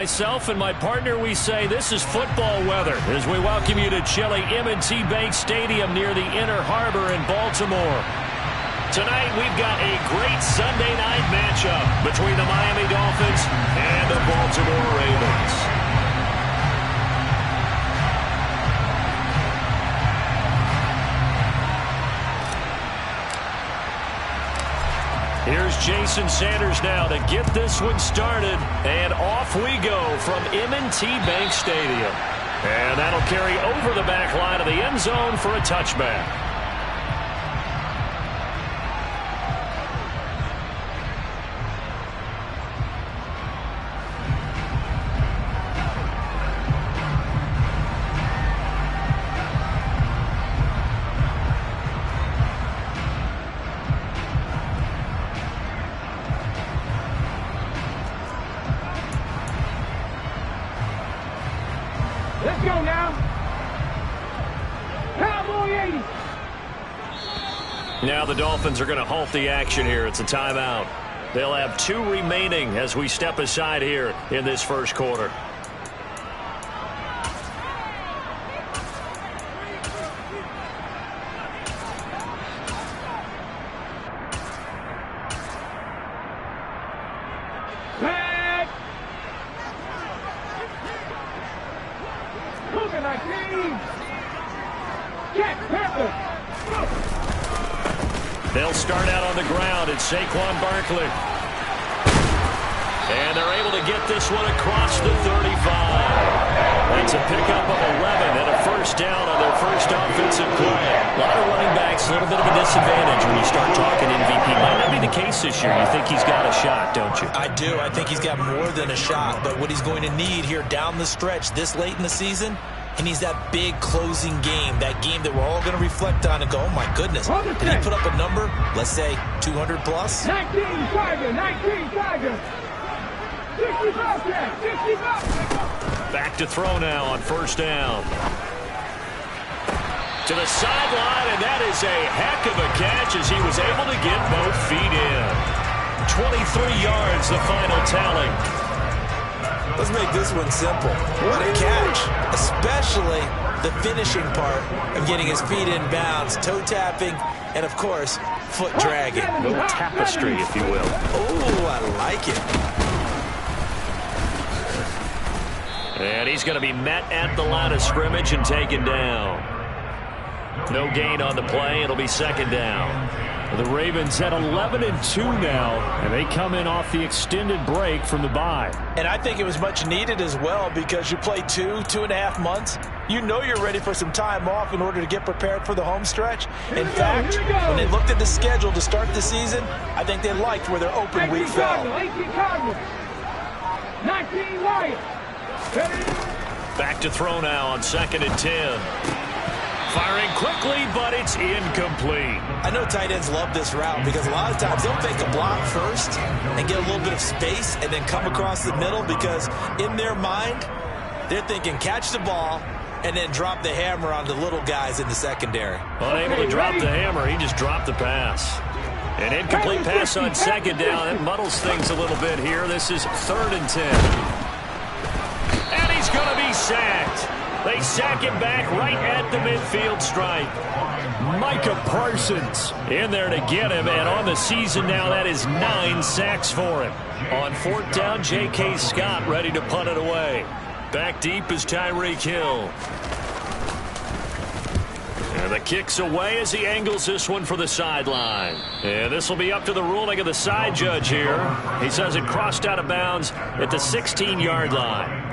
Myself and my partner, we say this is football weather as we welcome you to chilly M&T Bank Stadium near the Inner Harbor in Baltimore. Tonight, we've got a great Sunday night matchup between the Miami Dolphins and the Baltimore Ravens. Here's Jason Sanders now to get this one started. And off we go from M&T Bank Stadium. And that'll carry over the back line of the end zone for a touchback. Let's go now. Cowboy 80. Now the Dolphins are going to halt the action here. It's a timeout. They'll have 2 remaining as we step aside here in this first quarter. They'll start out on the ground. It's Saquon Barkley. And they're able to get this one across the 35. That's a pickup of 11 and a first down on their first offensive play. A lot of running backs, a little bit of a disadvantage when you start talking MVP. Might not be the case this year. You think he's got a shot, don't you? I do. I think he's got more than a shot. But what he's going to need here down the stretch this late in the season, he needs that big closing game, that game that we're all going to reflect on and go, oh, my goodness. Did he put up a number, let's say, 200 plus? 19 Tiger, 19 Tiger. 65 catch, 65. Back to throw now on first down. To the sideline, and that is a heck of a catch as he was able to get both feet in. 23 yards, the final tally. Let's make this one simple. What a catch, especially the finishing part of getting his feet in bounds, toe tapping, and, of course, foot dragging. A little tapestry, if you will. Oh, I like it. And he's going to be met at the line of scrimmage and taken down. No gain on the play. It'll be second down. The Ravens at 11-2 now, and they come in off the extended break from the bye. And I think it was much needed as well because you play 2.5 months. You know you're ready for some time off in order to get prepared for the home stretch. In fact, when they looked at the schedule to start the season, I think they liked where their open week fell. 18 Cardinals, 19 Lions. Back to throw now on 2nd and 10. Firing quickly, but it's incomplete. I know tight ends love this route because a lot of times they'll take a block first and get a little bit of space and then come across the middle because in their mind, they're thinking catch the ball and then drop the hammer on the little guys in the secondary. Unable to drop the hammer, he just dropped the pass. An incomplete pass on 2nd down. It muddles things a little bit here. This is 3rd and 10. And he's going to be sacked. They sack him back right at the midfield stripe. Micah Parsons in there to get him, and on the season now, that is 9 sacks for him. On 4th down, J.K. Scott ready to punt it away. Back deep is Tyreek Hill. And the kick's away as he angles this one for the sideline. And this will be up to the ruling of the side judge here. He says it crossed out of bounds at the 16-yard line.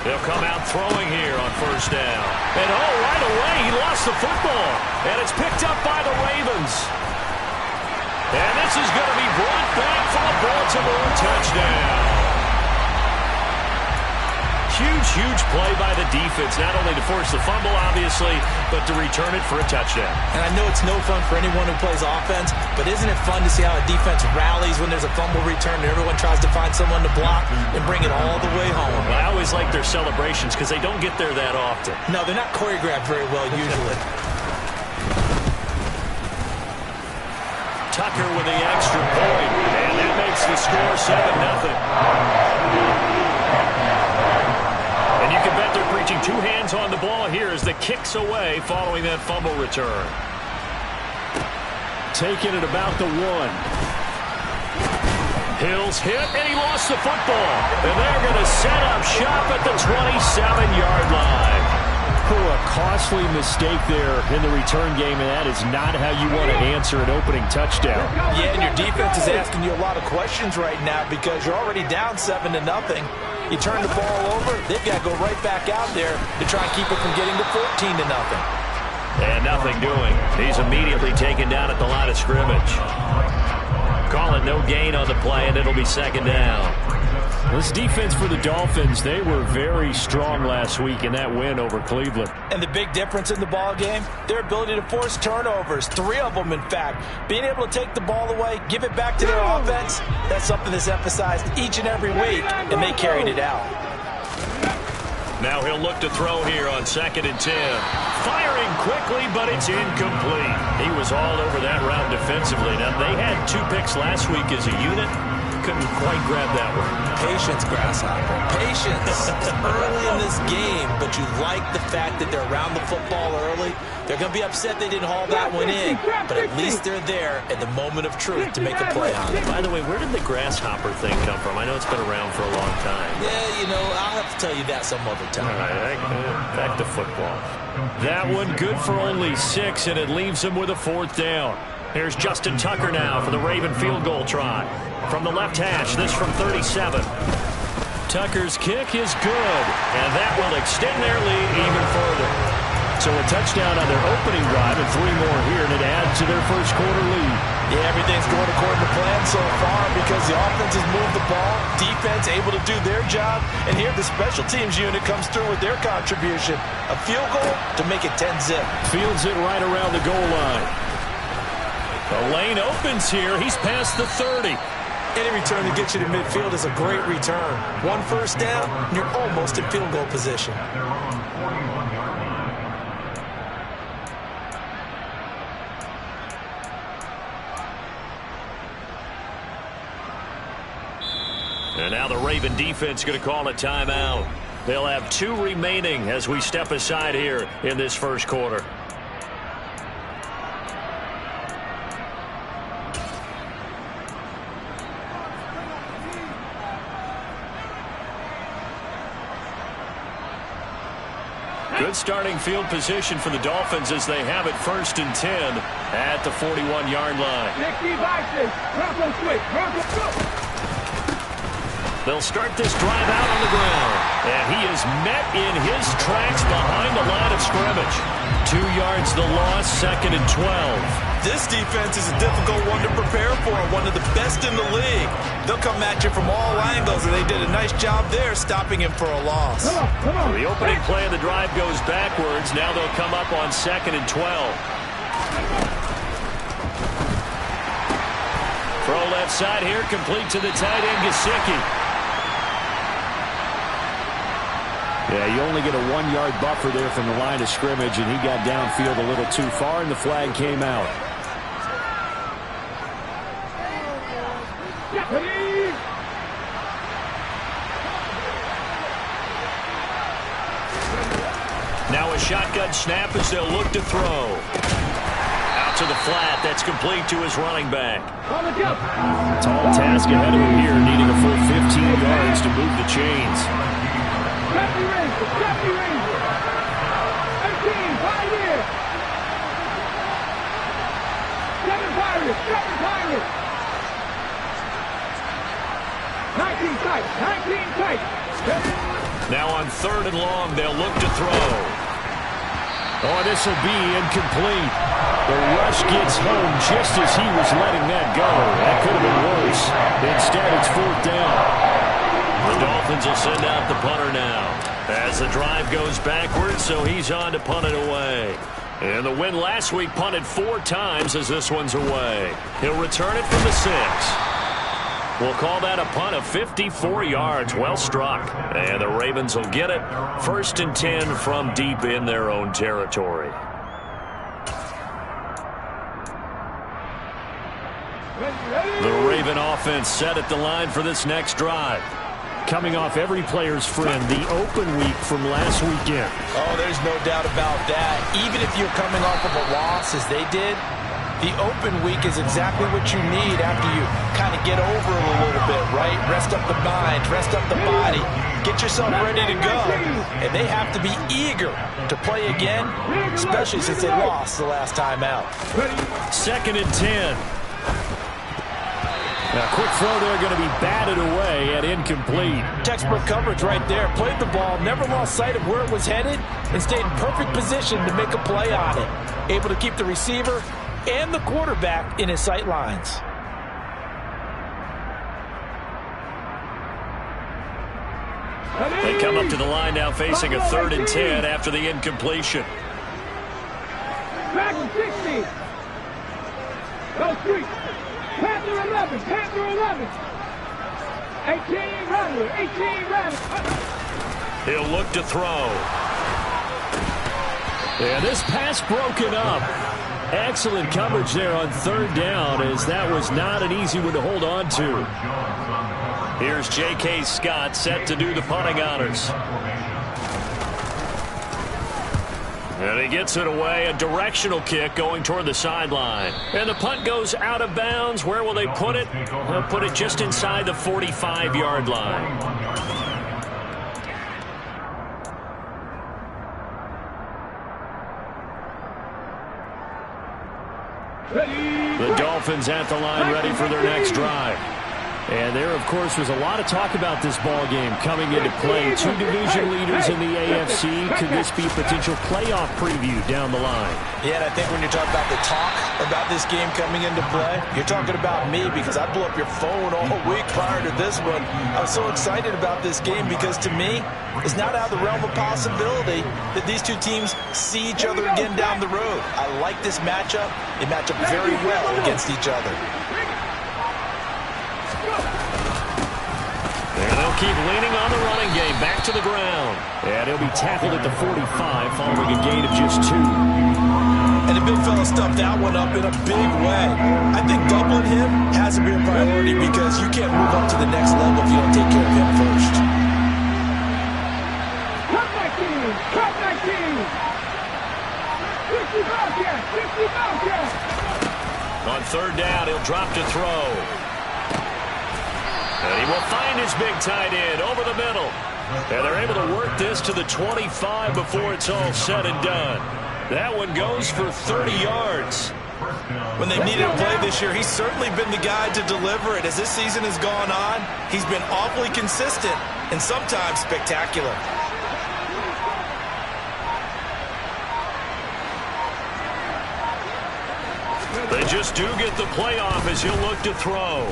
They'll come out throwing here on first down. And right away, he lost the football. And it's picked up by the Ravens. And this is going to be brought back for a Baltimore touchdown. huge play by the defense, not only to force the fumble, obviously, but to return it for a touchdown. And I know it's no fun for anyone who plays offense, but isn't it fun to see how a defense rallies when there's a fumble return and everyone tries to find someone to block and bring it all the way home? Well, I always like their celebrations because they don't get there that often. No, they're not choreographed very well usually. Tucker with the extra point, and that makes the score 7-0. And you can bet they're preaching two hands on the ball here as the kick's away following that fumble return. Taking it about the 1. Hill's hit, and he lost the football. And they're going to set up shop at the 27-yard line. A costly mistake there in the return game, and that is not how you want to answer an opening touchdown. Yeah, and your defense is asking you a lot of questions right now because you're already down 7-0. You turn the ball over, they've got to go right back out there to try and keep it from getting to 14-0. And nothing doing. He's immediately taken down at the line of scrimmage. Call it no gain on the play, and it'll be second down. This defense for the Dolphins, they were very strong last week in that win over Cleveland. And the big difference in the ball game, their ability to force turnovers, 3 of them in fact. Being able to take the ball away, give it back to their offense, that's something that's emphasized each and every week, and they carried it out. Now he'll look to throw here on 2nd and 10. Firing quickly, but it's incomplete. He was all over that route defensively. Now, they had 2 picks last week as a unit. Couldn't quite grab that one. Patience, Grasshopper. Patience early in this game, but you like the fact that they're around the football early. They're going to be upset they didn't haul that one in, but at least they're there at the moment of truth to make a play on it. By the way, where did the grasshopper thing come from? I know it's been around for a long time. Yeah, you know, I'll have to tell you that some other time. All right, back to football. That one good for only 6, and it leaves him with a 4th down. Here's Justin Tucker now for the Raven field goal try. From the left hash, this from 37. Tucker's kick is good, and that will extend their lead even further. So a touchdown on their opening drive and 3 more here, and it adds to their first quarter lead. Yeah, everything's going according to plan so far because the offense has moved the ball, defense able to do their job, and here the special teams unit comes through with their contribution. A field goal to make it 10-zip. Fields it right around the goal line. The lane opens here. He's past the 30. Any return to get you to midfield is a great return. 1 first down, and you're almost in field goal position. And now the Raven defense going to call a timeout. They'll have 2 remaining as we step aside here in this first quarter. Good starting field position for the Dolphins as they have it 1st and 10 at the 41-yard line. They'll start this drive out on the ground. And he is met in his tracks behind the line of scrimmage. 2 yards the loss, 2nd and 12. This defense is a difficult one to prepare for, one of the best in the league. They'll come at you from all angles, and they did a nice job there stopping him for a loss. The opening play of the drive goes backwards. Now they'll come up on 2nd and 12. Throw left side here, complete to the tight end, Gesicki. Yeah, you only get a 1-yard buffer there from the line of scrimmage, and he got downfield a little too far, and the flag came out. Now a shotgun snap as they'll look to throw. Out to the flat. That's complete to his running back. Tall task ahead of him here, needing a full 15 yards to move the chains. Deputy Ranger. 18, 5 years. 7 Pirates. 19 tight. 19 tight. Now on 3rd and long, they'll look to throw. Oh, this will be incomplete. The rush gets home just as he was letting that go. That could have been worse. Instead, it's 4th down. The Dolphins will send out the punter now. As the drive goes backwards, so he's on to punt it away. And the win last week punted 4 times as this one's away. He'll return it from the 6. We'll call that a punt of 54 yards. Well struck. And the Ravens will get it. 1st and 10 from deep in their own territory. The Raven offense set at the line for this next drive. Coming off every player's friend, the open week from last weekend. Oh, there's no doubt about that. Even if you're coming off of a loss as they did, the open week is exactly what you need after you kind of get over it a little bit, right? Rest up the mind, rest up the body, get yourself ready to go. And they have to be eager to play again, especially since they lost the last time out. 2nd and 10. A quick throw there going to be batted away and incomplete. Textbook coverage right there. Played the ball, never lost sight of where it was headed, and stayed in perfect position to make a play on it. Able to keep the receiver and the quarterback in his sight lines. They come up to the line now facing a 3rd and 10 after the incompletion. Back to 60. Go 3. Panther 11. Panther 11. 18 Rattler. 18 Rattler. He'll look to throw. And this pass broken up. Excellent coverage there on 3rd down, as that was not an easy one to hold on to. Here's J.K. Scott set to do the punting honors. And he gets it away, a directional kick going toward the sideline. And the punt goes out of bounds. Where will they put it? They'll put it just inside the 45-yard line. The Dolphins at the line ready for their next drive. And there, of course, was a lot of talk about this ball game coming into play. 2 division leaders in the AFC. Could this be a potential playoff preview down the line? Yeah, and I think when you're talking about the talk about this game coming into play, you're talking about me, because I blew up your phone all week prior to this one. I was so excited about this game because, to me, it's not out of the realm of possibility that these two teams see each other again down the road. I like this matchup. They match up very well against each other. And they'll keep leaning on the running game. Back to the ground. And he'll be tackled at the 45 following a gain of just 2. And the big fella stuffed that one up in a big way. I think doubling him has to be a priority, because you can't move up to the next level if you don't take care of him first. Cut 19. Cut 19. 50 Bobcats. 50 Bobcats. On 3rd down, he'll drop to throw. And he will find his big tight end over the middle. And they're able to work this to the 25 before it's all said and done. That one goes for 30 yards. When they needed a play this year, he's certainly been the guy to deliver it. As this season has gone on, he's been awfully consistent and sometimes spectacular. They just do get the playoff as he'll look to throw.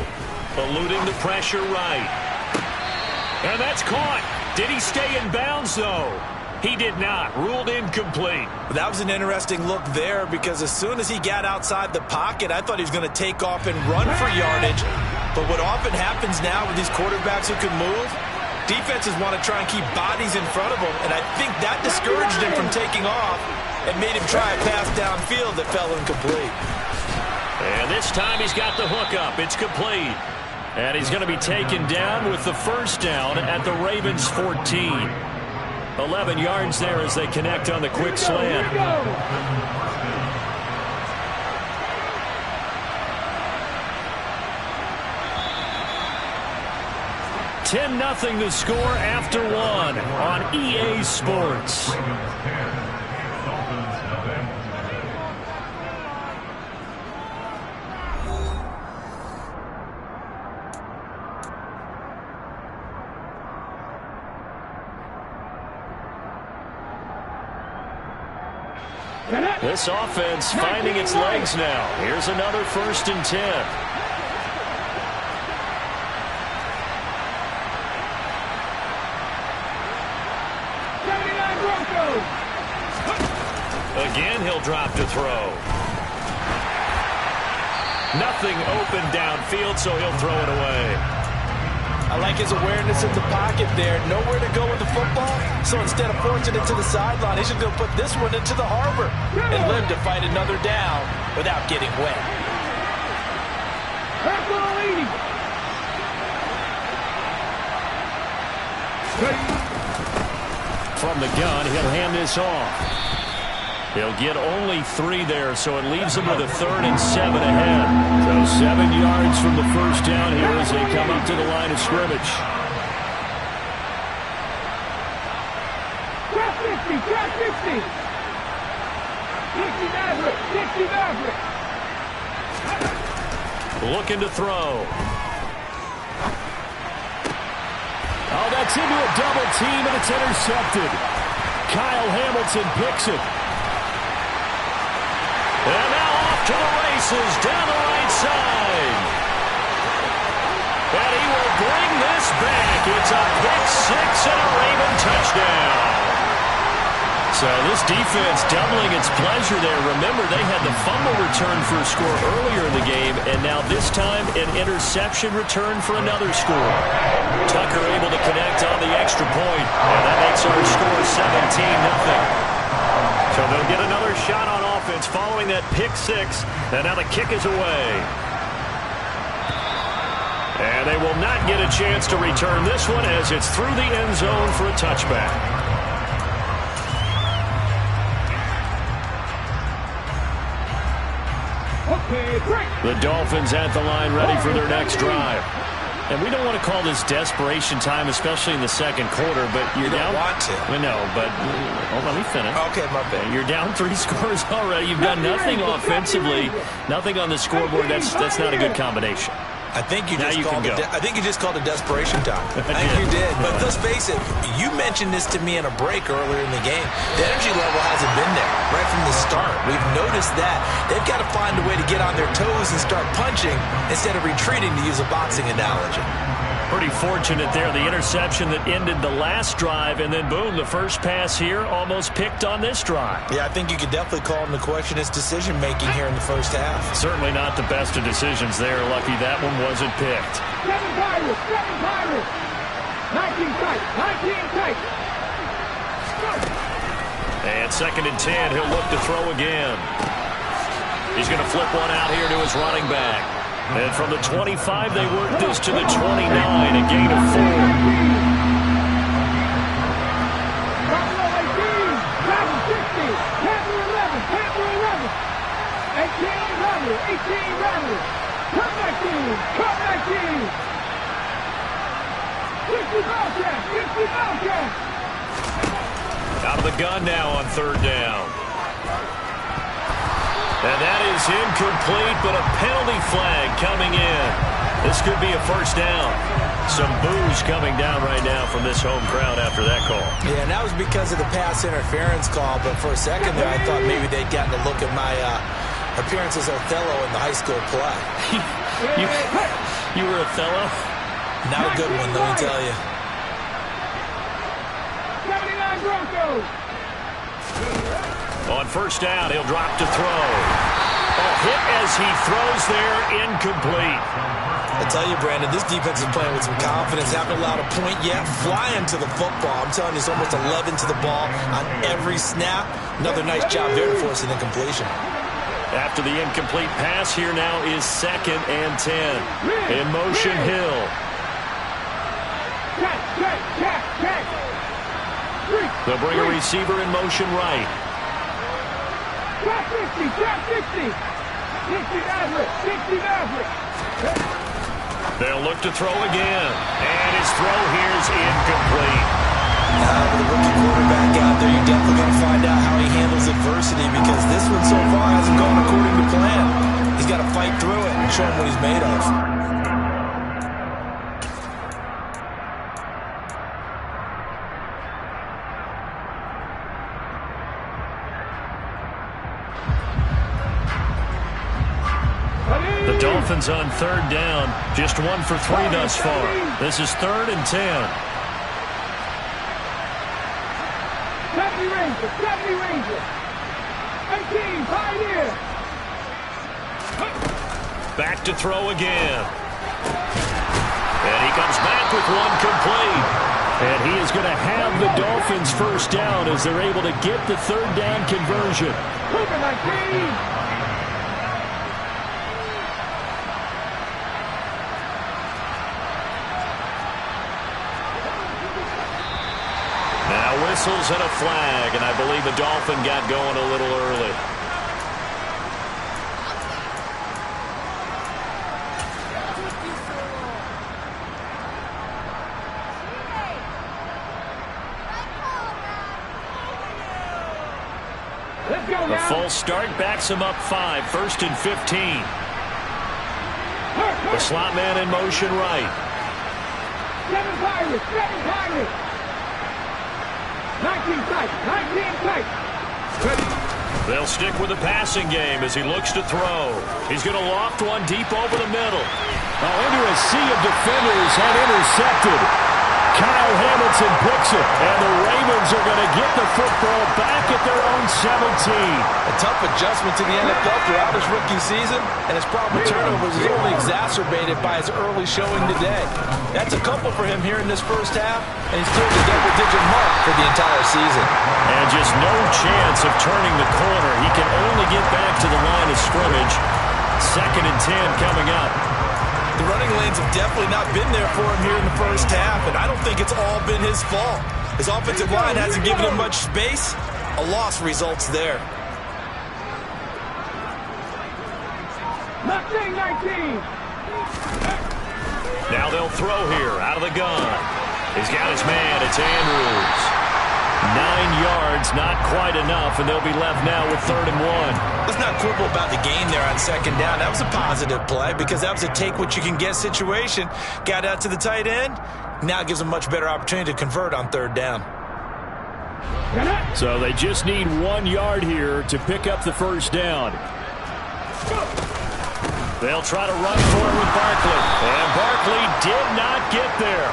Eluding the pressure right. And that's caught. Did he stay in bounds, though? He did not. Ruled incomplete. That was an interesting look there, because as soon as he got outside the pocket, I thought he was going to take off and run for yardage. But what often happens now with these quarterbacks who can move, defenses want to try and keep bodies in front of them, and I think that discouraged him from taking off and made him try a pass downfield that fell incomplete. And this time he's got the hook up. It's complete. And he's going to be taken down with the 1st down at the Ravens' 14. 11 yards there as they connect on the quick slant. 10-0 the score after 1 on EA Sports. This offense finding its legs now. Here's another 1st and 10. Again, he'll drop to throw. Nothing open downfield, so he'll throw it away. I like his awareness in the pocket there. Nowhere to go with the football, so instead of forcing it to the sideline, he's just going to put this one into the harbor and live to fight another down without getting wet. From the gun, he'll hand this off. He'll get only 3 there, so it leaves him with a 3rd and 7 ahead. So 7 yards from the first down here as they come up to the line of scrimmage. Trap 50, trap 50. 60 Maverick, 60 Maverick. Looking to throw. Oh, that's into a double team, and it's intercepted. Kyle Hamilton picks it. And now off to the races down the right side. And he will bring this back. It's a pick 6 and a Raven touchdown. So this defense doubling its pleasure there. Remember, they had the fumble return for a score earlier in the game, and now this time an interception return for another score. Tucker able to connect on the extra point, and that makes our score 17-0. So they'll get another shot on offense following that pick 6, and now the kick is away. And they will not get a chance to return this one as it's through the end zone for a touchback. The Dolphins at the line ready for their next drive. And we don't want to call this desperation time, especially in the second quarter, but you're down. You don't want to. I know, but let me finish. Okay, my bad. You're down 3 scores already. You've done nothing offensively, nothing on the scoreboard. That's not a good combination. I think you just called it desperation time. I think you did. But let's face it, you mentioned this to me in a break earlier in the game. The energy level hasn't been there right from the start. We've noticed that. They've got to find a way to get on their toes and start punching instead of retreating, to use a boxing analogy. Pretty fortunate there. The interception that ended the last drive, and then boom, the first pass here almost picked on this drive. Yeah, I think you could definitely call into question his decision-making here in the first half. Certainly not the best of decisions there. Lucky that one wasn't picked. 7 Pirates, 7 Pirates. 19 tight, 19 tight. And 2nd and 10, he'll look to throw again. He's going to flip one out here to his running back. And from the 25, they work this to the 29, a gain of 4. Buffalo 18, Travis 60, Panther 11, Panther 11. 18 Rattler, 18 Rattler. Comeback team, comeback team. 60 Bobcats, 60 Bobcats. Out of the gun now on 3rd down. And that is incomplete, but a penalty flag coming in. This could be a first down. Some boos coming down right now from this home crowd after that call. Yeah, and that was because of the pass interference call, but for a second there I thought maybe they'd gotten a look at my appearance as Othello in the high school play. You were Othello? Not a good one, let me tell you. 79 Broncos. On first down, he'll drop to throw. A hit as he throws there, incomplete. I tell you, Brandon, this defense is playing with some confidence. Haven't allowed a point yet. Flying to the football. I'm telling you, it's almost 11 to the ball on every snap. Another nice job there to force an incompletion. After the incomplete pass, here now is 2nd and 10. In motion, Hill. They'll bring a receiver in motion right. Trap 50, trap 50. 60 Maverick, 60 Maverick. They'll look to throw again. And his throw here is incomplete. With a rookie quarterback out there, you're definitely going to find out how he handles adversity, because this one so far hasn't gone according to plan. He's got to fight through it and show him what he's made of. The Dolphins on 3rd down, just 1 for 3 thus far. This is 3rd and 10. Ranger, 70 Ranger. 18, Pioneer. Back to throw again. And he comes back with one complete. And he is going to have the Dolphins first down as they're able to get the third down conversion. Cougar 19. Whistles and a flag, and I believe the Dolphin got going a little early. Let's go A now. full start backs him up 5, 1st and 15. The slot man in motion right. 7 Pirates, 7 Pirates. 19 tight, 19 tight. They'll stick with the passing game as he looks to throw. He's going to loft one deep over the middle. Into a sea of defenders and intercepted. Kyle Hamilton picks it, and the Ravens are going to get the football back at their own 17. A tough adjustment to the NFL throughout his rookie season, and his problem with turnovers is only exacerbated by his early showing today. That's a couple for him here in this first half, and he's cleared the double-digit mark for the entire season. And just no chance of turning the corner. He can only get back to the line of scrimmage. 2nd and 10 coming up. The running lanes have definitely not been there for him here in the first half, and I don't think it's all been his fault. His offensive line hasn't given him much space. A loss results there. Mustang 19. Now they'll throw here out of the gun. He's got his man. It's Andrews. 9 yards, not quite enough, and they'll be left now with 3rd and 1. Let's not quibble about the gain there on 2nd down. That was a positive play because that was a take-what-you-can-get situation. Got out to the tight end. Now gives them much better opportunity to convert on 3rd down. So they just need 1 yard here to pick up the first down. They'll try to run for it with Barkley. And Barkley did not get there.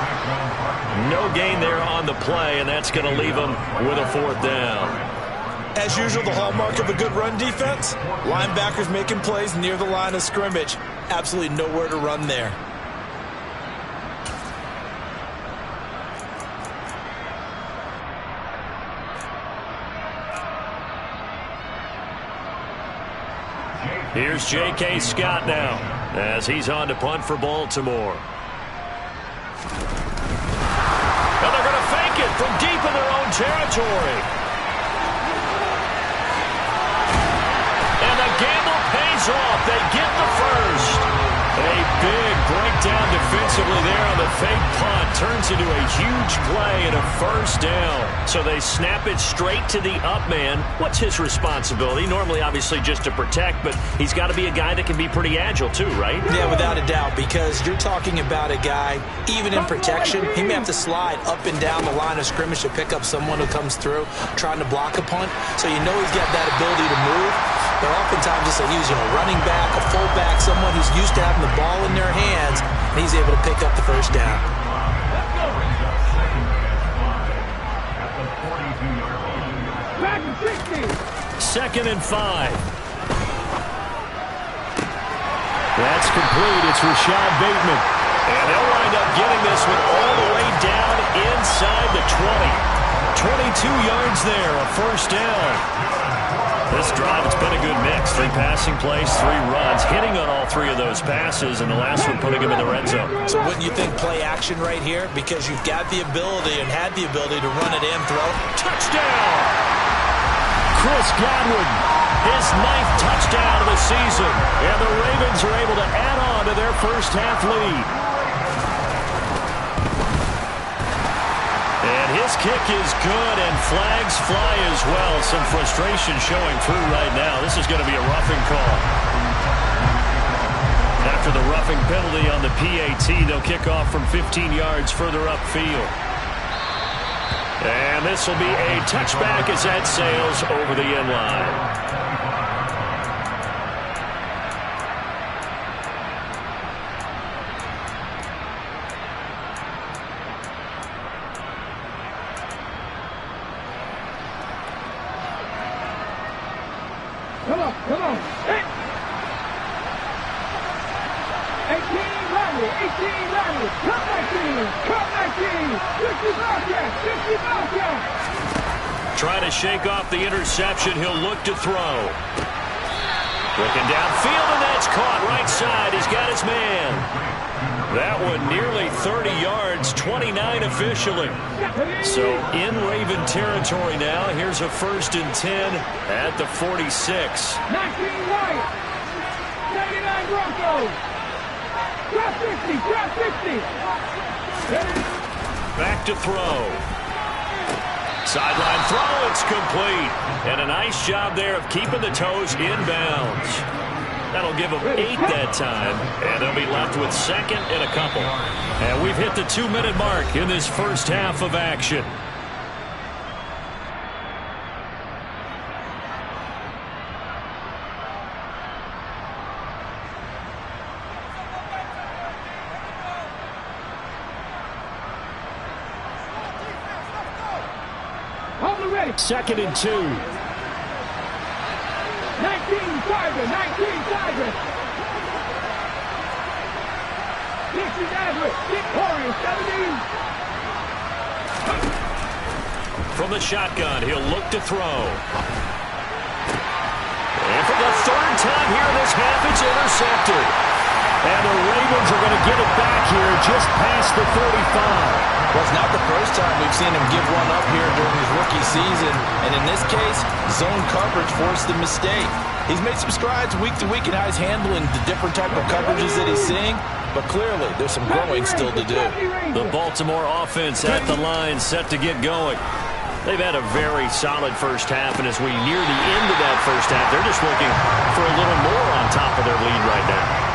No gain there on the play, and that's going to leave them with a 4th down. As usual, the hallmark of a good run defense, linebackers making plays near the line of scrimmage. Absolutely nowhere to run there. Here's J.K. Scott now as he's on to punt for Baltimore. And they're going to fake it from deep in their own territory. And the gamble pays off. They get the first. A big breakdown defensively there on the fake punt. Turns into a huge play and a first down. So they snap it straight to the up man. What's his responsibility? Normally, obviously, just to protect, but he's got to be a guy that can be pretty agile too, right? Yeah, without a doubt, because you're talking about a guy, even in protection, he may have to slide up and down the line of scrimmage to pick up someone who comes through trying to block a punt. So you know he's got that ability to move. But oftentimes it's a running back, a fullback, someone who's used to having the ball in their hands, and he's able to pick up the first down. Back to 60. 2nd and 5. That's complete. It's Rashad Bateman. And they'll wind up getting this one all the way down inside the 20. 22 yards there, a first down. This drive, it's been a good mix. 3 passing plays, 3 runs, hitting on all 3 of those passes, and the last one putting him in the red zone. So wouldn't you think play action right here? Because you've got the ability and had the ability to run it in, throw. Touchdown! Chris Godwin, his 9th touchdown of the season, and the Ravens are able to add on to their first half lead. And his kick is good, and flags fly as well. Some frustration showing through right now. This is going to be a roughing call. After the roughing penalty on the PAT, they'll kick off from 15 yards further upfield. And this will be a touchback as that sails over the end line. Come on. 18 Riley. 18 Riley. Cut 19. Cut 19. 60 Bobcat. 60 Bobcat. Trying to shake off the interception. He'll look to throw. Looking downfield, and that's caught right side. He's got his man. That one nearly 30 yards, 29 officially. So in Raven territory now. Here's a 1st and 10 at the 46. 19 White. 99 Broncos. Drop 60. Drop 60. Back to throw. Sideline throw, it's complete. And a nice job there of keeping the toes inbounds. That'll give them 8 that time. And they'll be left with 2nd and a couple. And we've hit the 2-minute mark in this first half of action. Ready. 2nd and 2. 19 Tiger. 19 Tiger. This is Everett. Dick Corey. 17. From the shotgun, he'll look to throw. And for the 3rd time here in this half, it's intercepted. And the Ravens are going to get it back here just past the 35. Well, it's not the first time we've seen him give one up here during his rookie season. And in this case, zone coverage forced the mistake. He's made some strides week to week in how he's handling the different type of coverages that he's seeing. But clearly, there's some growing still to do. The Baltimore offense at the line set to get going. They've had a very solid first half, and as we near the end of that first half, they're just looking for a little more on top of their lead right now.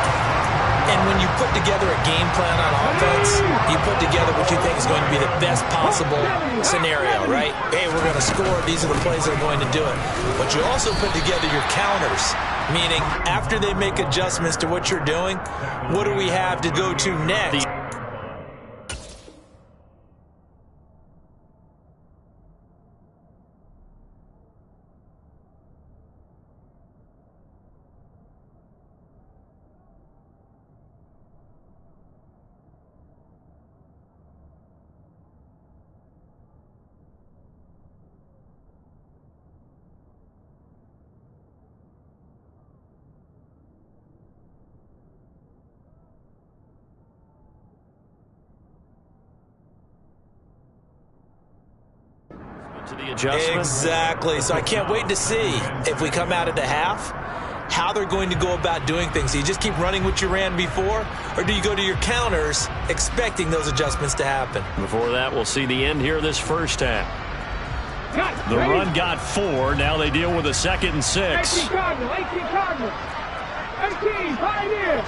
And when you put together a game plan on offense, you put together what you think is going to be the best possible scenario, right? Hey, we're going to score. These are the plays that are going to do it. But you also put together your counters, meaning after they make adjustments to what you're doing, what do we have to go to next? To the adjustment. Exactly. So I can't wait to see if we come out of the half, how they're going to go about doing things. Do you just keep running what you ran before, or do you go to your counters expecting those adjustments to happen? Before that, we'll see the end here of this first half. The run got 4. Now they deal with a 2nd and 6. 18 Cardinal. 18 Cardinal. 18 Pioneer.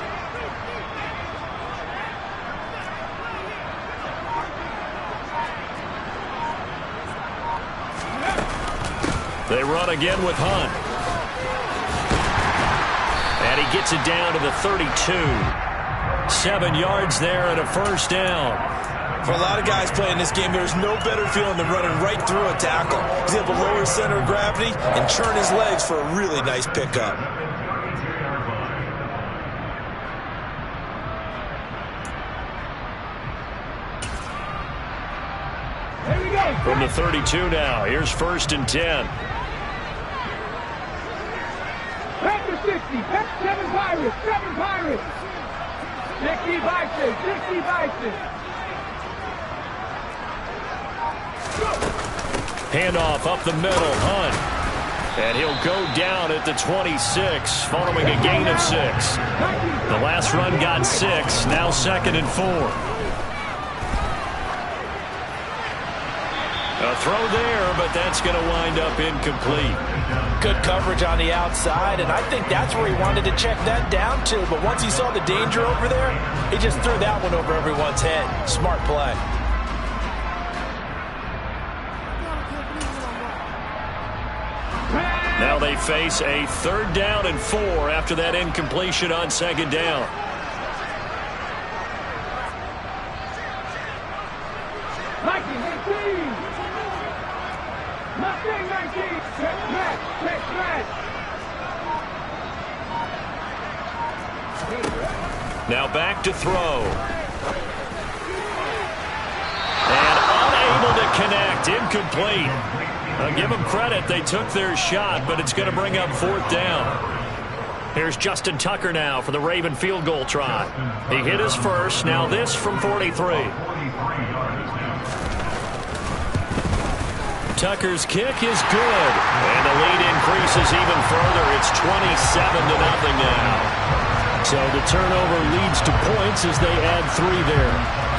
They run again with Hunt. And he gets it down to the 32. 7 yards there and a first down. For a lot of guys playing this game, there's no better feeling than running right through a tackle. He's able to lower his center of gravity and churn his legs for a really nice pickup. Here we go. From the 32 now, here's 1st and 10. Back to 60. 7 Pirates. 7 Pirates. 60 Bison. 60 Bison. Handoff up the middle, Hunt. And he'll go down at the 26, following a gain of 6. The last run got 6, now 2nd and 4. A throw there, but that's going to wind up incomplete. Good coverage on the outside, and I think that's where he wanted to check that down to. But once he saw the danger over there, he just threw that one over everyone's head. Smart play. Now they face a 3rd down and 4 after that incompletion on 2nd down. Now back to throw. And unable to connect. Incomplete. I'll give them credit. They took their shot, but it's going to bring up 4th down. Here's Justin Tucker now for the Raven field goal try. He hit his first. Now this from 43. Tucker's kick is good. And the lead increases even further. It's 27-0 now. So the turnover leads to points as they add 3 there.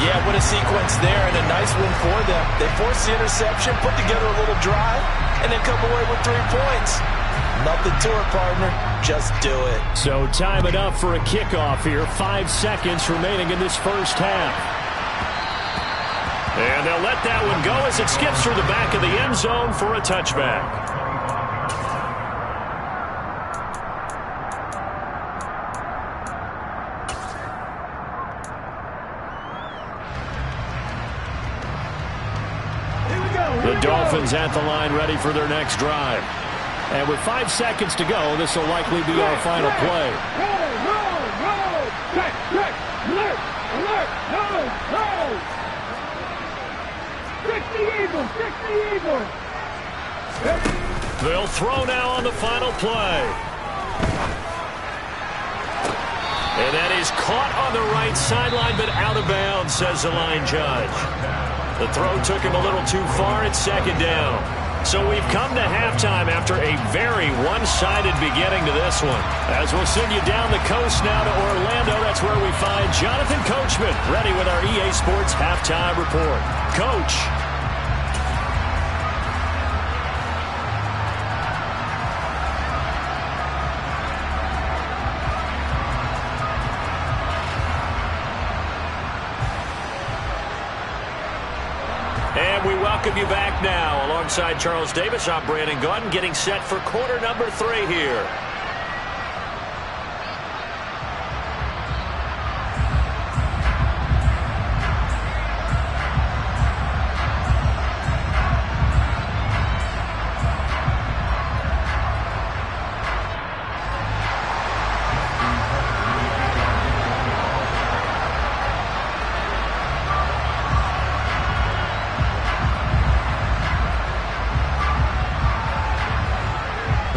Yeah, what a sequence there, and a nice win for them. They forced the interception, put together a little drive, and then come away with 3 points. Nothing to it, partner. Just do it. So time it up for a kickoff here. 5 seconds remaining in this first half. And they'll let that one go as it skips through the back of the end zone for a touchback. The Dolphins at the line ready for their next drive. And with 5 seconds to go, this will likely be our final play. They'll throw now on the final play. And that is caught on the right sideline, but out of bounds, says the line judge. The throw took him a little too far. It's 2nd down. So we've come to halftime after a very one-sided beginning to this one. As we'll send you down the coast now to Orlando, that's where we find Jonathan Coachman ready with our EA Sports Halftime Report. Coach. And we welcome you back now. Alongside Charles Davis, I'm Brandon Gaudin, getting set for quarter number 3 here.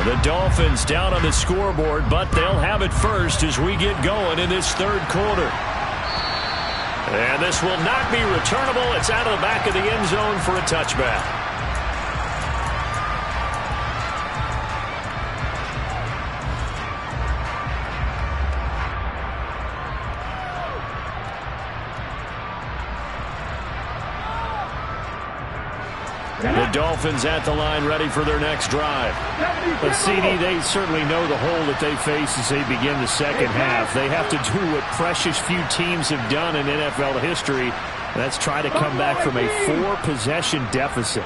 The Dolphins down on the scoreboard, but they'll have it first as we get going in this 3rd quarter. And this will not be returnable. It's out of the back of the end zone for a touchback. The Dolphins at the line ready for their next drive. But CD, they certainly know the hole that they face as they begin the second half. They have to do what precious few teams have done in NFL history. That's try to come back from a 4-possession deficit.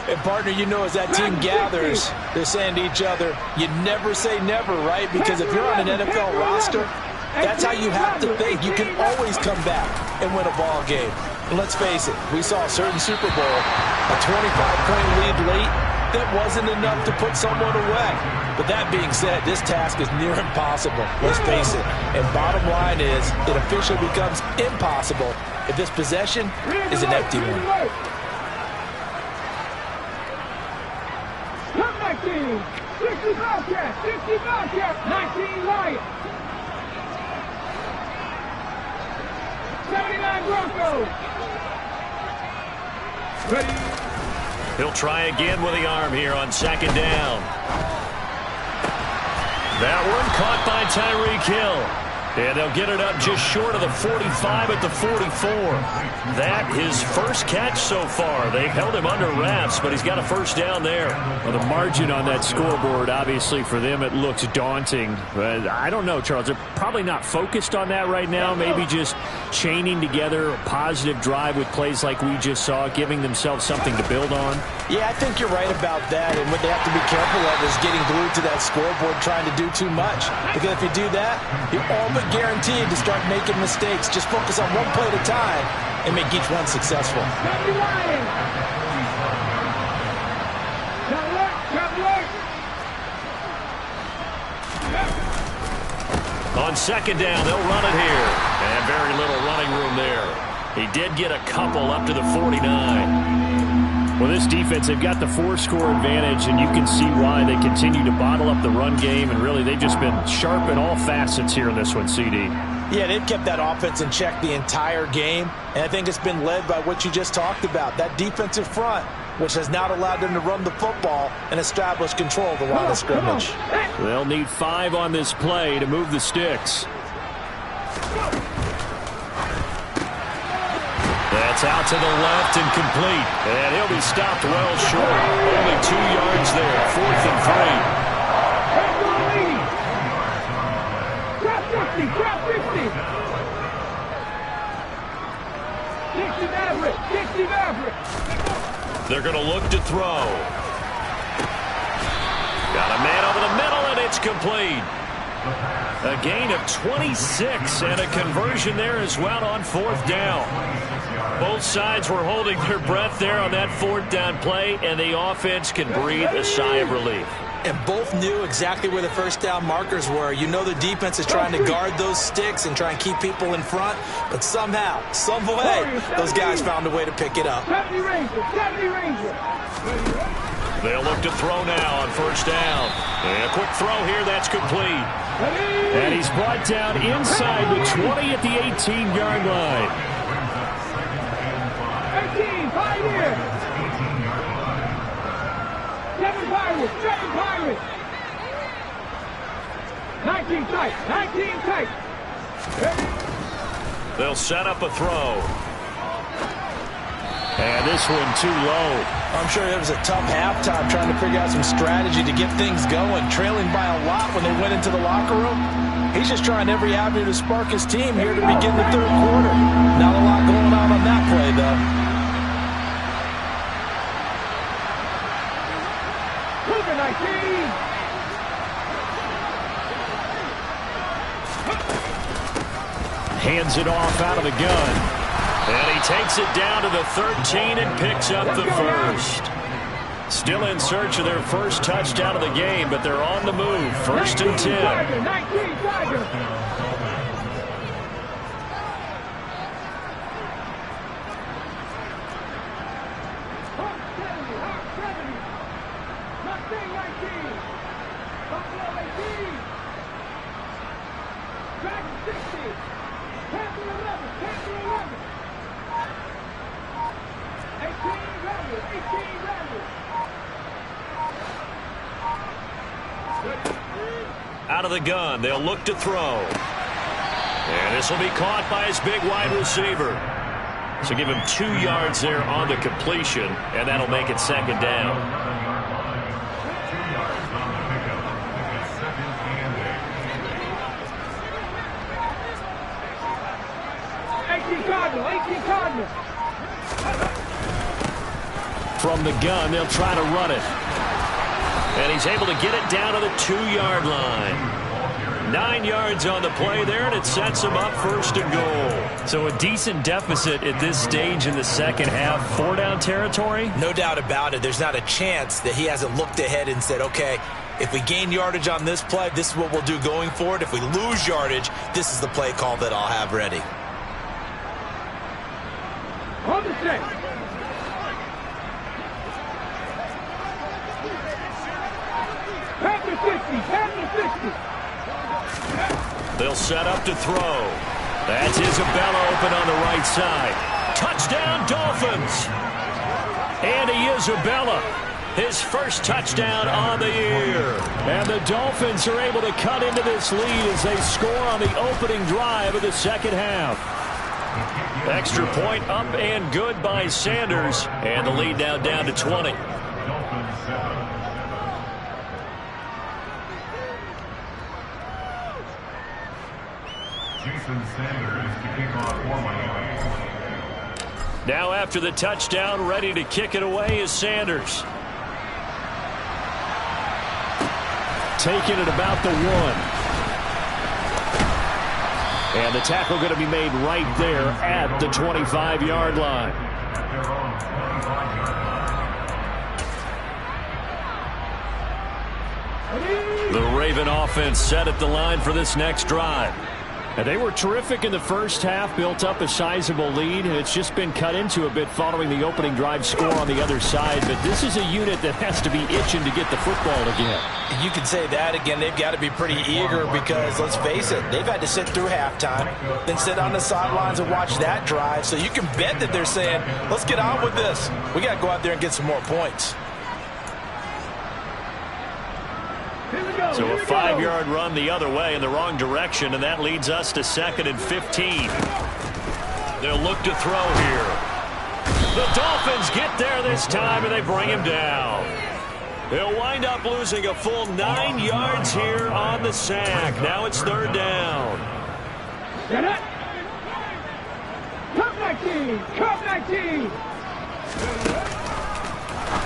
And, partner, you know, as that team gathers, they're saying to each other, you never say never, right? Because if you're on an NFL roster, that's how you have to think. You can always come back and win a ball game. And let's face it, we saw a certain Super Bowl, a 25-point lead late, that wasn't enough to put someone away. But that being said, this task is near impossible, let's face it. And bottom line is, it officially becomes impossible if this possession is an empty one. Come 19, 60 Bobcats, 60 Bobcats, 19 Lions. 79 Broncos. Ready. He'll try again with the arm here on 2nd down. That one caught by Tyreek Hill. And they'll get it up just short of the 45 at the 44. That his first catch so far. They've held him under wraps, but he's got a first down there. Well, the margin on that scoreboard, obviously, for them, it looks daunting. But I don't know, Charles. They're probably not focused on that right now. Maybe just chaining together a positive drive with plays like we just saw, giving themselves something to build on. Yeah, I think you're right about that. And what they have to be careful of is getting glued to that scoreboard trying to do too much. Because if you do that, you're all but guaranteed to start making mistakes. Just focus on one play at a time and make each one successful. On on second down. They'll run it here. And very little running room there. He did get a couple up to the 49. Well, this defense, they've got the 4-score advantage, and you can see why they continue to bottle up the run game, and really they've just been sharp in all facets here in this one, CD. Yeah, they've kept that offense in check the entire game, and I think it's been led by what you just talked about, that defensive front, which has not allowed them to run the football and establish control of the line of scrimmage. They'll need 5 on this play to move the sticks. That's out to the left and complete. And he'll be stopped well short. Only 2 yards there. 4th and 3. Trap 60, trap 60. 60 Maverick, 60 Maverick. They're going to look to throw. Got a man over the middle, and it's complete. A gain of 26 and a conversion there as well on 4th down. Both sides were holding their breath there on that 4th down play, and the offense can breathe a sigh of relief. And both knew exactly where the first down markers were. You know the defense is trying to guard those sticks and try and keep people in front, but somehow, some way, those guys found a way to pick it up. 70 Ranger, 70 Ranger. They'll look to throw now on 1st down. And a quick throw here, that's complete. And he's brought down inside the 20 at the 18-yard line. 18, 5 here. 7 Pirates, 7 Pirates. 19 tight, 19 tight. They'll set up a throw. And this one too low. I'm sure it was a tough halftime trying to figure out some strategy to get things going. Trailing by a lot when they went into the locker room. He's just trying every avenue to spark his team here to begin the 3rd quarter. Not a lot going on that play, though. Cougar 19. Hands it off out of the gun. And he takes it down to the 13 and picks up the 1st. Still in search of their first touchdown of the game, but they're on the move. 1st and 10. 19 Tiger. Out of the gun, they'll look to throw. And this will be caught by his big wide receiver. So give him 2 yards there on the completion, and that'll make it 2nd down. From the gun, they'll try to run it. And he's able to get it down to the 2-yard line. 9 yards on the play there, and it sets him up 1st and goal. So a decent deficit at this stage in the second half. 4-down territory? No doubt about it. There's not a chance that he hasn't looked ahead and said, okay, if we gain yardage on this play, this is what we'll do going forward. If we lose yardage, this is the play call that I'll have ready. On the set. Pass 50. They'll set up to throw. That's Isabella open on the right side. Touchdown, Dolphins! Andy Isabella, his first touchdown on the year. And the Dolphins are able to cut into this lead as they score on the opening drive of the second half. Extra point up and good by Sanders. And the lead now down to 20. Now after the touchdown, ready to kick it away is Sanders. Taking it about the 1. And the tackle going to be made right there at the 25-yard line. The Raven offense set at the line for this next drive. And they were terrific in the first half, built up a sizable lead. It's just been cut into a bit following the opening drive score on the other side. But this is a unit that has to be itching to get the football again. You can say that again. They've got to be pretty eager because, let's face it, they've had to sit through halftime, then sit on the sidelines and watch that drive. So you can bet that they're saying, let's get on with this. We got to go out there and get some more points. So a 5-yard run the other way in the wrong direction, and that leads us to 2nd and 15. They'll look to throw here. The Dolphins get there this time, and they bring him down. They'll wind up losing a full 9 yards here on the sack. Now it's 3rd down. Get it. Cup 19. Cup 19.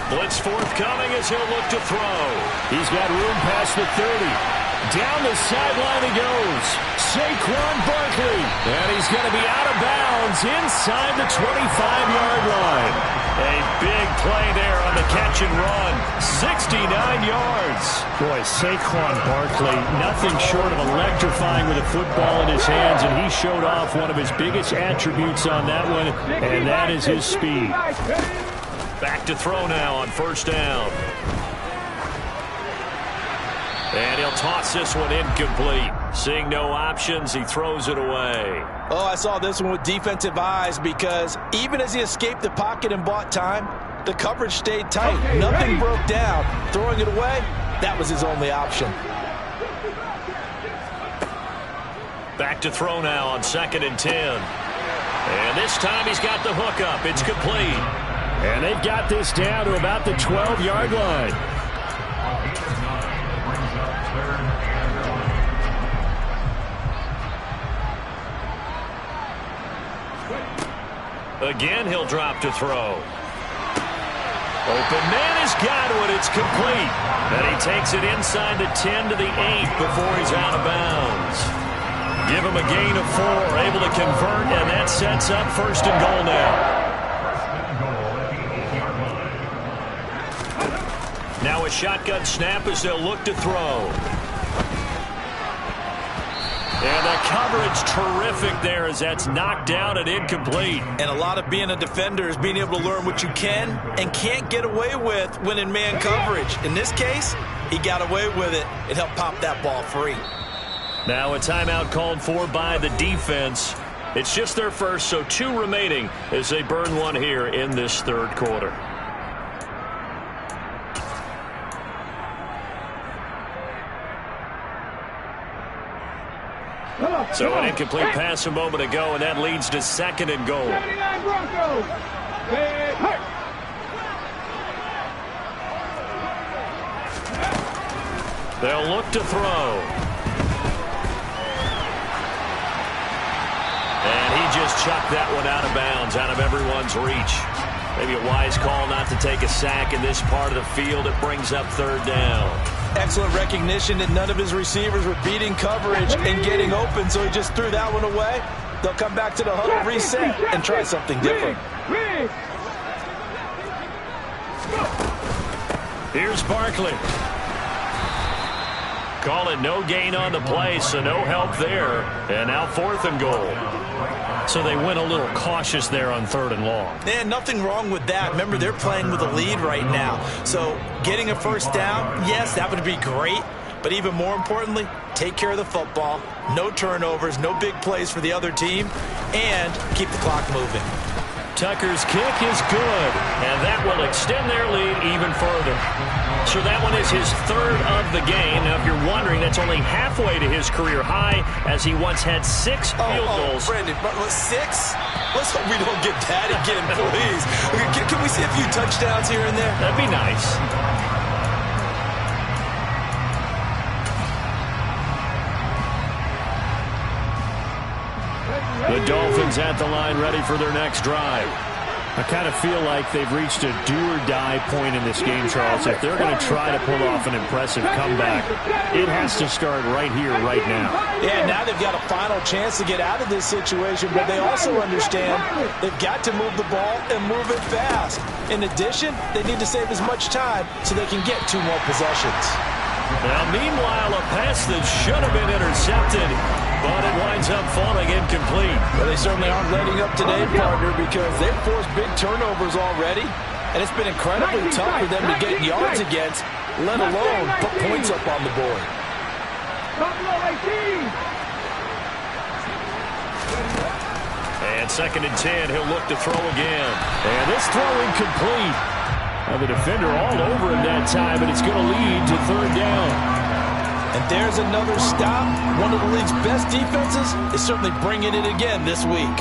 Blitz forthcoming as he'll look to throw. He's got room past the 30. Down the sideline he goes. Saquon Barkley. And he's going to be out of bounds inside the 25-yard line. A big play there on the catch and run. 69 yards. Boy, Saquon Barkley, nothing short of electrifying with a football in his hands, and he showed off one of his biggest attributes on that one, and that is his speed. Back to throw now on 1st down. And he'll toss this one incomplete. Seeing no options, he throws it away. Oh, I saw this one with defensive eyes because even as he escaped the pocket and bought time, the coverage stayed tight. Okay, nothing ready. broke down. Throwing it away, that was his only option. Back to throw now on 2nd and 10. And this time he's got the hook up. It's complete. And they've got this down to about the 12-yard line. Again, he'll drop to throw. Open man has got it. It's complete. And he takes it inside the 10 to the 8 before he's out of bounds. Give him a gain of 4. Able to convert, and that sets up 1st and goal now. Now a shotgun snap as they'll look to throw. And the coverage terrific there as that's knocked down and incomplete. And a lot of being a defender is being able to learn what you can and can't get away with when in man coverage. In this case, he got away with it. It helped pop that ball free. Now a timeout called for by the defense. It's just their first, so 2 remaining as they burn one here in this 3rd quarter. So an incomplete pass a moment ago, and that leads to 2nd and goal. 79 Broncos. They'll look to throw. And he just chucked that one out of bounds, out of everyone's reach. Maybe a wise call not to take a sack in this part of the field. It brings up 3rd down. Excellent recognition that none of his receivers were beating coverage and getting open, so he just threw that one away. They'll come back to the huddle, reset, and try something different. Here's Barkley. Call it no gain on the play, so no help there. And now 4th and goal. So they went a little cautious there on 3rd and long. And nothing wrong with that. Remember, they're playing with a lead right now. So getting a 1st down, yes, that would be great. But even more importantly, take care of the football. No turnovers, no big plays for the other team, and keep the clock moving. Tucker's kick is good, and that will extend their lead even further. So that one is his 3rd of the game. Now, if you're wondering, that's only halfway to his career high, as he once had 6 field goals. Brandon, 6? Let's hope we don't get that again, please. Can we see a few touchdowns here and there? That'd be nice. The Dolphins at the line ready for their next drive. I kind of feel like they've reached a do-or-die point in this game, Charles. If they're going to try to pull off an impressive comeback, it has to start right here, right now. Yeah, now they've got a final chance to get out of this situation, but they also understand they've got to move the ball and move it fast. In addition, they need to save as much time so they can get 2 more possessions. Now, meanwhile, a pass that should have been intercepted, but it winds up falling incomplete. Well, they certainly aren't letting up today, partner, because they've forced big turnovers already, and it's been incredibly tough for them to get yards against, let alone put points up on the board. And 2nd and 10, he'll look to throw again. And this throw incomplete. Now the defender all over him that time, and it's going to lead to 3rd down. And there's another stop. One of the league's best defenses is certainly bringing it again this week.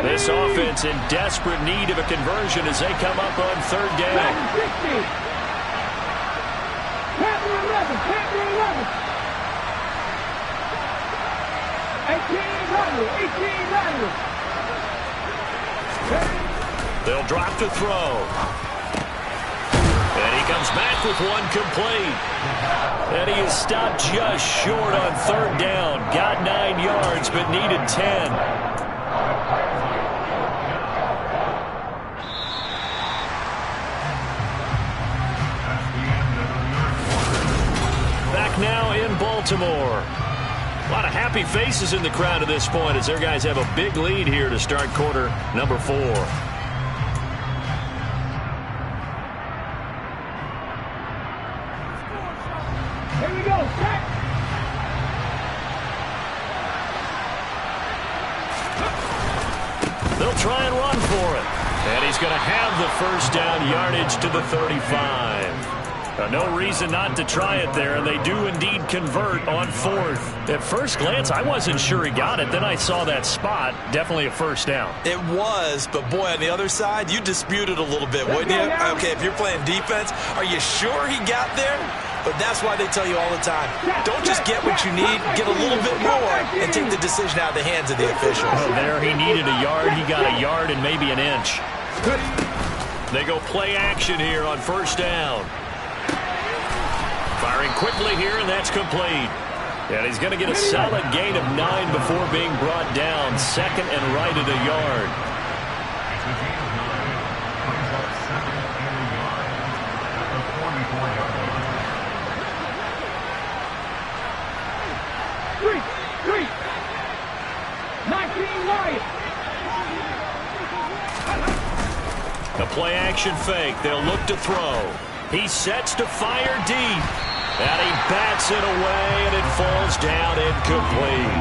This offense in desperate need of a conversion as they come up on 3rd down. 18 They'll drop to throw. And he comes back with one complete. And he is stopped just short on 3rd down. Got 9 yards, but needed 10. Back now in Baltimore. A lot of happy faces in the crowd at this point as their guys have a big lead here to start quarter number 4. Here we go, set. They'll try and run for it. And he's going to have the 1st down yardage to the 35. No reason not to try it there, and they do indeed convert on 4th. At first glance, I wasn't sure he got it. Then I saw that spot. Definitely a 1st down. It was, but boy, on the other side, you disputed a little bit, wouldn't you? Okay, if you're playing defense, are you sure he got there? But that's why they tell you all the time, don't just get what you need, get a little bit more, and take the decision out of the hands of the officials. Well, there he needed a yard. He got a yard and maybe an inch. They go play action here on 1st down. Firing quickly here, and that's complete. And he's going to get a solid gain of 9 before being brought down. 2nd and right at a yard. Three. 19 Wyatt. The play action fake. They'll look to throw. He sets to fire deep. And he bats it away, and it falls down incomplete.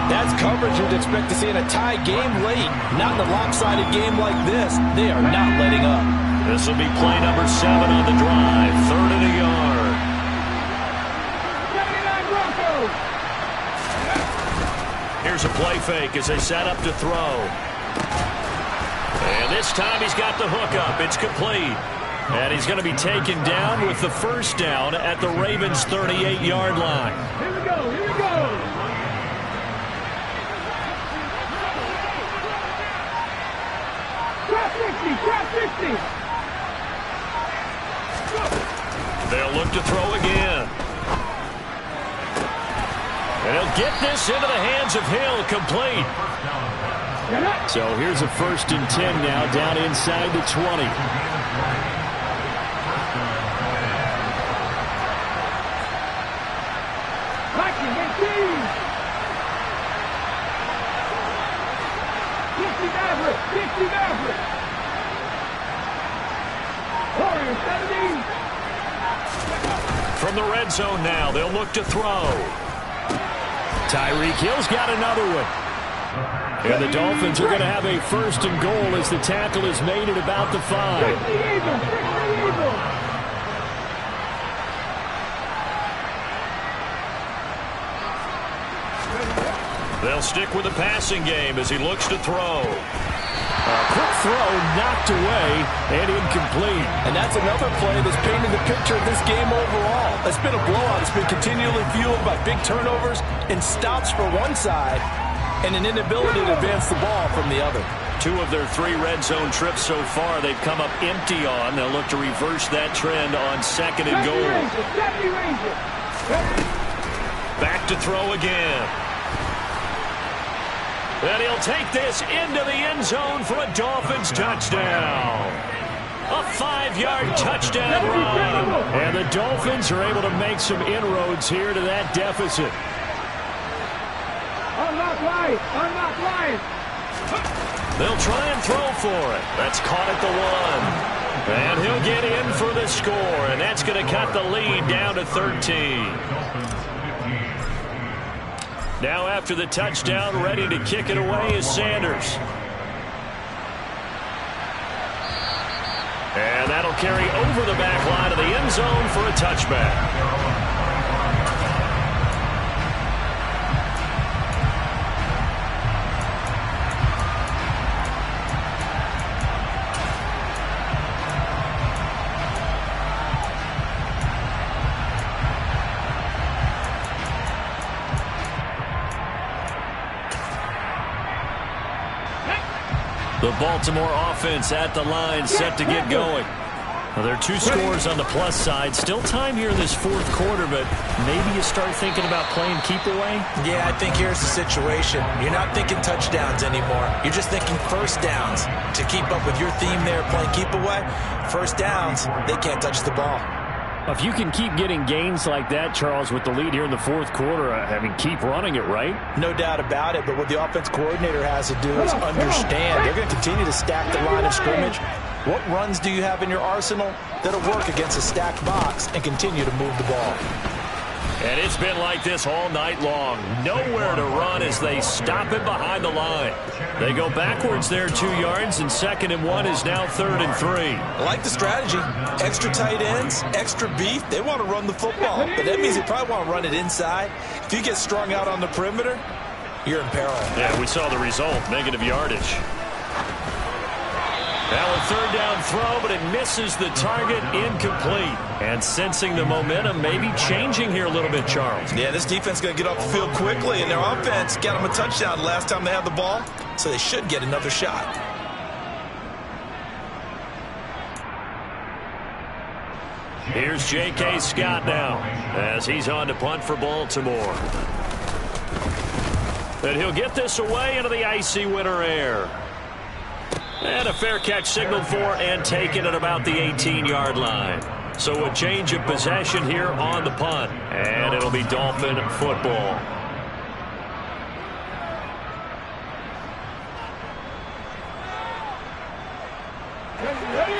That's coverage you'd expect to see in a tie game late. Not in a lopsided game like this. They are not letting up. This will be play number 7 on the drive. 3rd and a yard. 79 Broncos. Here's a play fake as they set up to throw. And this time he's got the hook up. It's complete. And he's going to be taken down with the 1st down at the Ravens' 38-yard line. Here we go. Trap 60. They'll look to throw again. And he'll get this into the hands of Hill, complete. So here's a 1st and 10 now, down inside the 20. From the red zone now, they'll look to throw. Tyreek Hill's got another one. And the Dolphins are going to have a 1st and goal as the tackle is made at about the 5. They'll stick with the passing game as he looks to throw. A quick throw knocked away and incomplete. And that's another play that's painted the picture of this game overall. It's been a blowout. It's been continually fueled by big turnovers and stops for one side and an inability to advance the ball from the other. 2 of their 3 red zone trips so far they've come up empty on. They'll look to reverse that trend on 2nd and goal. Back to throw again. And he'll take this into the end zone for a Dolphins touchdown. A 5-yard touchdown run. And the Dolphins are able to make some inroads here to that deficit. Unlock line. Unlock line. They'll try and throw for it. That's caught at the 1. And he'll get in for the score. And that's going to cut the lead down to 13. Now after the touchdown, ready to kick it away is Sanders. And that'll carry over the back line of the end zone for a touchback. The Baltimore offense at the line, set to get going. Well, there are 2 scores on the plus side. Still time here in this 4th quarter, but maybe you start thinking about playing keep away? Yeah, I think here's the situation. You're not thinking touchdowns anymore. You're just thinking first downs. To keep up with your theme there, playing keep away, first downs, they can't touch the ball. If you can keep getting gains like that, Charles, with the lead here in the 4th quarter, I mean, keep running it, right? No doubt about it, but what the offense coordinator has to do is understand they're going to continue to stack the line of scrimmage. What runs do you have in your arsenal that'll work against a stacked box and continue to move the ball? And it's been like this all night long. Nowhere to run as they stop it behind the line. They go backwards there 2 yards, and 2nd and 1 is now 3rd and 3. I like the strategy. Extra tight ends, extra beef. They want to run the football, but that means they probably want to run it inside. If you get strung out on the perimeter, you're in peril. Yeah, we saw the result, negative yardage. Now a 3rd down throw, but it misses the target, incomplete. And sensing the momentum, maybe changing here a little bit, Charles. Yeah, this defense is going to get off the field quickly, and their offense got them a touchdown last time they had the ball, so they should get another shot. Here's J.K. Scott now as he's on to punt for Baltimore. And he'll get this away into the icy winter air. And a fair catch signaled for and taken at about the 18-yard line. So a change of possession here on the punt. And it'll be Dolphin football.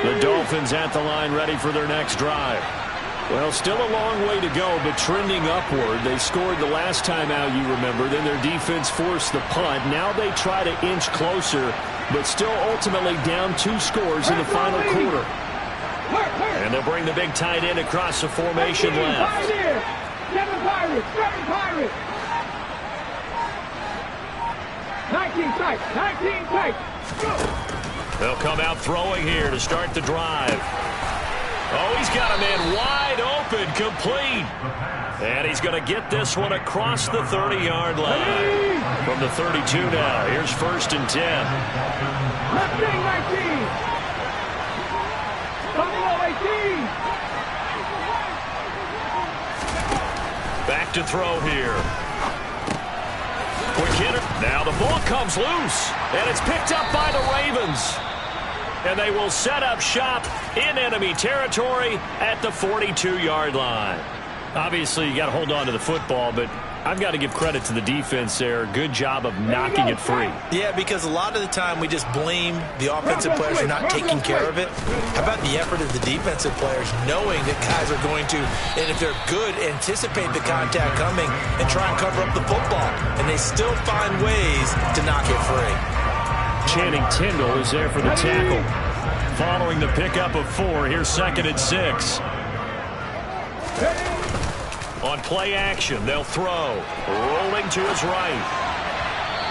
The Dolphins at the line, ready for their next drive. Well, still a long way to go, but trending upward. They scored the last time out, you remember. Then their defense forced the punt. Now they try to inch closer, but still ultimately down 2 scores in the final quarter. And they'll bring the big tight end across the formation left. 7 Pirates, 7 Pirates. 19 tight, 19 tight. They'll come out throwing here to start the drive. Oh, he's got a man wide open, complete. And he's going to get this one across the 30-yard line. From the 32 now, here's 1st and 10. Left wing 19. Buffalo 18. Back to throw here. Quick hitter. Now the ball comes loose, and it's picked up by the Ravens. And they will set up shop in enemy territory at the 42-yard line. Obviously, you got to hold on to the football, but I've got to give credit to the defense there. Good job of knocking it free. Yeah, because a lot of the time we just blame the offensive players for not taking care of it. How about the effort of the defensive players knowing that guys are going to, and if they're good, anticipate the contact coming and try and cover up the football. And they still find ways to knock it free. Channing Tindall is there for the tackle. Following the pickup of 4, here's 2nd and 6. On play action, they'll throw. Rolling to his right.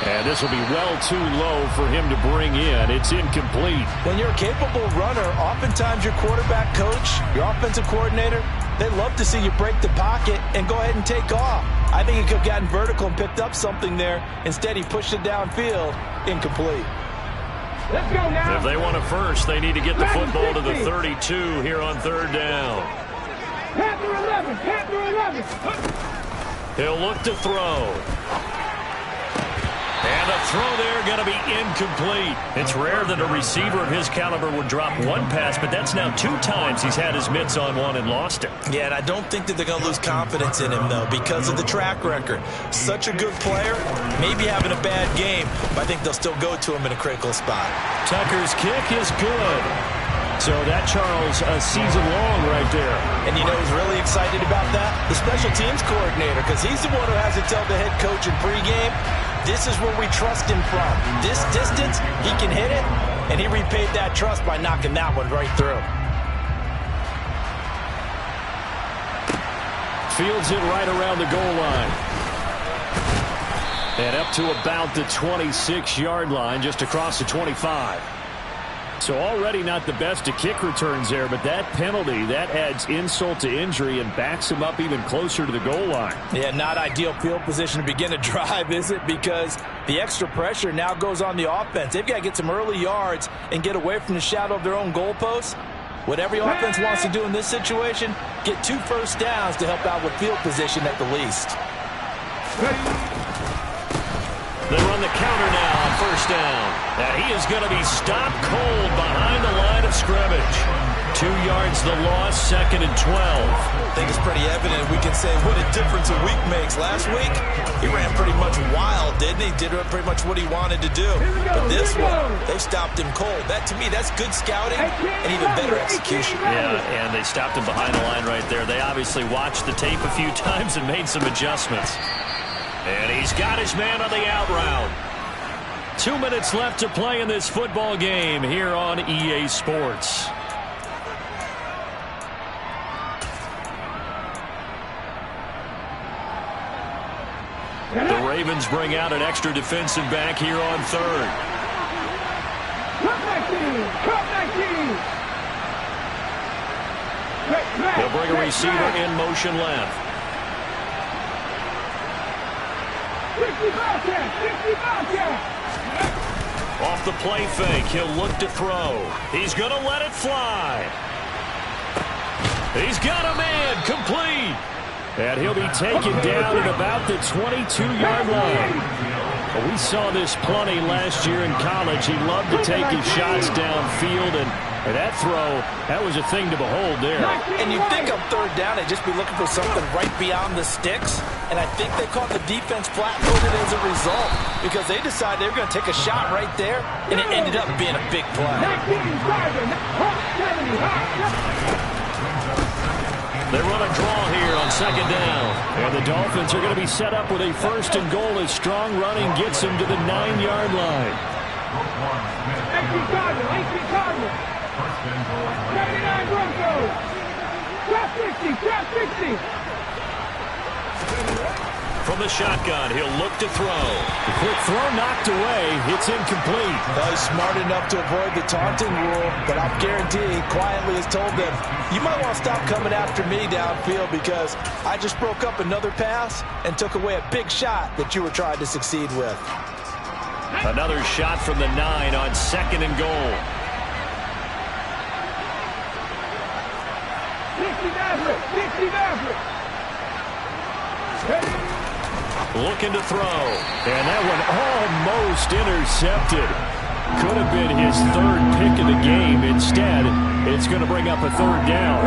And this will be well too low for him to bring in. It's incomplete. When you're a capable runner, oftentimes your quarterback coach, your offensive coordinator, they love to see you break the pocket and go ahead and take off. I think he could have gotten vertical and picked up something there. Instead, he pushed it downfield. Incomplete. Let's go now. If they want a first, they need to get the football to the 32 here on 3rd down. Panther 11, Panther 11. He'll look to throw. And And the throw there going to be incomplete. It's rare that a receiver of his caliber would drop one pass, but that's now 2 times he's had his mitts on one and lost it. Yeah, and I don't think that they're going to lose confidence in him, though, because of the track record. Such a good player, maybe having a bad game, but I think they'll still go to him in a critical spot. Tucker's kick is good. So that, Charles, a season long right there. And you know who's really excited about that? The special teams coordinator, because he's the one who has to tell the head coach in pregame, this is where we trust him from. This distance, he can hit it, and he repaid that trust by knocking that one right through. Fields it right around the goal line. And up to about the 26-yard line, just across the 25. So already not the best of kick returns there, but that penalty, that adds insult to injury and backs him up even closer to the goal line. Yeah, not ideal field position to begin a drive, is it? Because the extra pressure now goes on the offense. They've got to get some early yards and get away from the shadow of their own goalposts. What every offense wants to do in this situation, get 2 first downs to help out with field position at the least. They run the counter now on first down. And he is going to be stopped cold behind the line of scrimmage. 2 yards the loss, 2nd and 12. I think it's pretty evident. We can say what a difference a week makes. Last week, he ran pretty much wild, didn't he? Did pretty much what he wanted to do. But this one, they stopped him cold. That, to me, that's good scouting and even better execution. Yeah, and they stopped him behind the line right there. They obviously watched the tape a few times and made some adjustments. And he's got his man on the out route. 2 minutes left to play in this football game here on EA Sports. The Ravens bring out an extra defensive back here on 3rd. They'll bring a receiver in motion left. 60 Bobcats! Off the play fake, he'll look to throw. He's going to let it fly. He's got a man, complete. And he'll be taken down at about the 22-yard line. Well, we saw this plenty last year in college. He loved to take his shots downfield, and that throw, that was a thing to behold there. And you'd think on 3rd down, they'd just be looking for something right beyond the sticks. And I think they caught the defense flat-footed as a result because they decided they were going to take a shot right there, and it ended up being a big play. They run a draw here on 2nd down. And the Dolphins are going to be set up with a 1st and goal as strong running gets them to the 9-yard line. 79 Broncos. Trap 60, trap 60. From the shotgun, he'll look to throw. The quick throw knocked away. It's incomplete. Well, he's smart enough to avoid the taunting rule, but I'll guarantee he quietly has told them, you might want to stop coming after me downfield because I just broke up another pass and took away a big shot that you were trying to succeed with. Another shot from the 9 on 2nd and goal. 60 Maverick. Looking to throw. And that one almost intercepted. Could have been his 3rd pick of the game. Instead, it's going to bring up a 3rd down.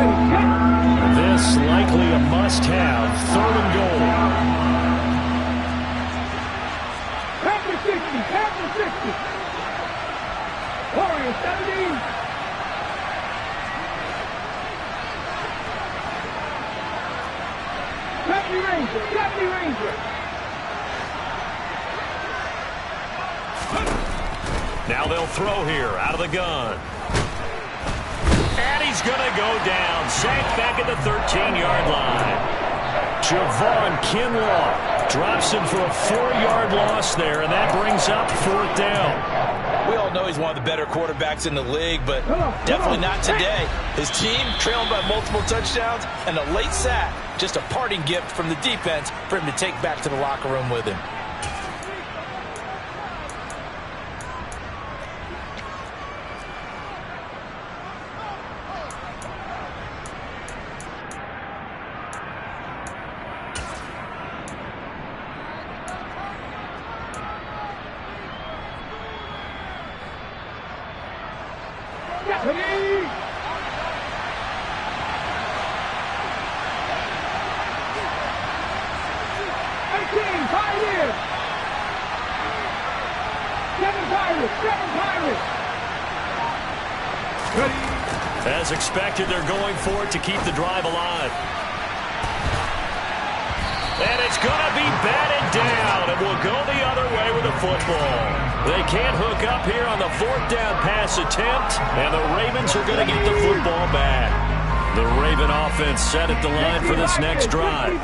This likely a must-have. 3rd and goal. After 60. Warriors 17. Deputy Ranger. Now they'll throw here out of the gun. And he's going to go down. Sacked back at the 13-yard line. Javon Kinlaw drops him for a 4-yard loss there, and that brings up 4th down. We all know he's one of the better quarterbacks in the league, but definitely not today. His team trailing by multiple touchdowns and a late sack. Just a parting gift from the defense for him to take back to the locker room with him. Ready? 18, 5 years. 7 Pirates, 7 Pirates. Ready? As expected, they're going for it to keep the drive alive. And it's going to be batted down. It will go the other way with the football. They can't hook up here on the 4th down pass attempt, and the Ravens are going to get the football back. The Raven offense set at the line for this next drive.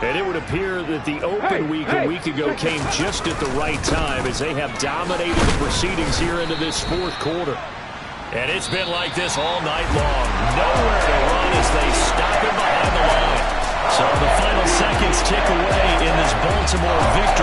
And it would appear that the open week a week ago came just at the right time as they have dominated the proceedings here into this 4th quarter. And it's been like this all night long. Nowhere to run as they stop him behind the line. So the final seconds tick away in this Baltimore victory.